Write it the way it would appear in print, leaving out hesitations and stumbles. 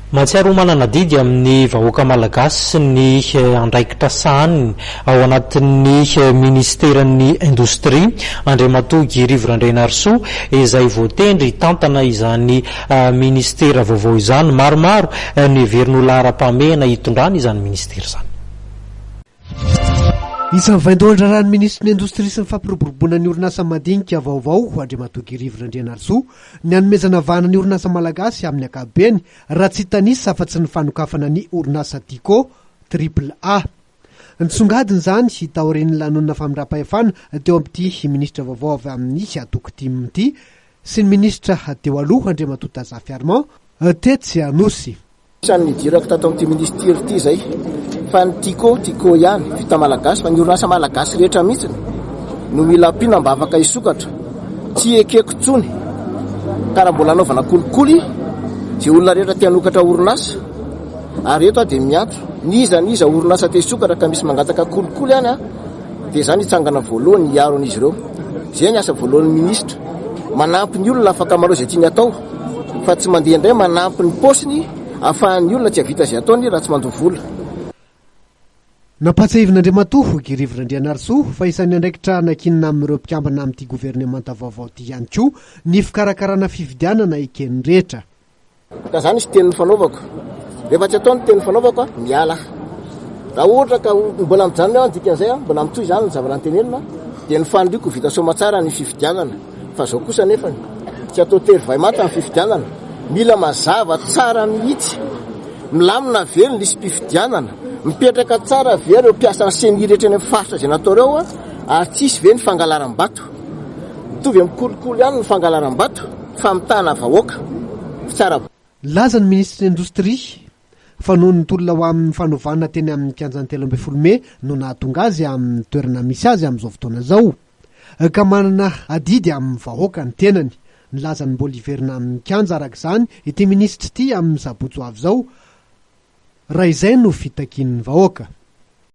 Mahatsiaro manana didy amin'ny vahoaka malagasy sy ny andraikitra sahaniny ao anatin'ny ministeran'ny indostria Andriamatoa Girivo Randrianarsoa izay voatendry tantana izany ministera vaovao izany maromaro ny heverin'olona ara-pahamehana hitondrana izany ministera izany. Isan'ny vaindohatra rahan'ny ministry ny indostria sy ny fampiroboroboana ny orinasa madinika vaovao Andriamatoa Girivo Randrianarsoa ny hanomezana vahana ny orinasa malagasy amin'ny ankapobeny raha tsy tanisa afa-tsy ny fanokafana ny orinasa Dico AAA. Nitsongadiny izany taorian'ny lanonana famindram-pahefana teo amin'ity ministra vaovao avy amin'ny atoko dimy ity sy ny ministra teo aloha Andriamatoa Tazafy Armand tetsy anosy. Isan'ny nidirako tato amin'ity ministera ity zay fa ny Dico ihany vita malagasy fa ny orinasa malagasy rehetra mihitsy no mila ampiana mba afaka hisokatra tsy ekeko tsony karaha mbola anaovana kolikoly izay olona rehetra tia hanokatra orinasa ary eto dia miantso niza orinasa tia hisokatra ka misy mangataka kolikoly ihany dia izany hitsangana voalohany hiaro an'izy ireo. Izay ny asa voalohan'ny ministra, manampy ny olona afaka maro izay tiany atao fa tsy mandeha indray manampy ny posiny ahafahan'ny olona tsy havita izay ataony raha tsy mandovola. Nampatsiahivin'Andriamatoa Girivo Randrianarsoa fa isan'ny andraikitra nakinina amin'ireo mpikambana amin'ity governemanta vaovao ity ihany koa ny fikarakarana fifidianana eken'ny rehetra. Ka izany isy teny fanaovako. Rehefa tsy atao ny teny fanaovako miala. Raha ohatra ka mbola mijanona eo dikan'izay mbola mitoy izany ny zava-rantenenina dia ny fandriako vita soa tsara ny fifidianana. Fa izao kosa nefa tsy atao tery vai mata ny fifidianana. Mila mazava tsara mihitsy. Milamina velona isy mpifidianana. Mipetraka tsara ve ireo mpiasa ny seny rehetra ny faritra izay natao ireo ary tsisy ve ny fangalaram-bato. Mitovy amin'ny kolikoly ihany ny fangalaram-bato fa mitana vahoaka tsara. Laza ny ministry indostria fa noho ny tolona ho amin'ny fanovana teny amin'ny kianjan'ny 13 Mey no nahatonga azy amin'ny toerana misy azy amin'izao fotoana izao ka manana adidy amin'ny vahoaka ny tenany. Ny lazany mbola hiverina amin'ny kianja arak'izany ity ministry ity amin'ny sabotsy ho avy izao raha izay no fitakian'ny vahoaka.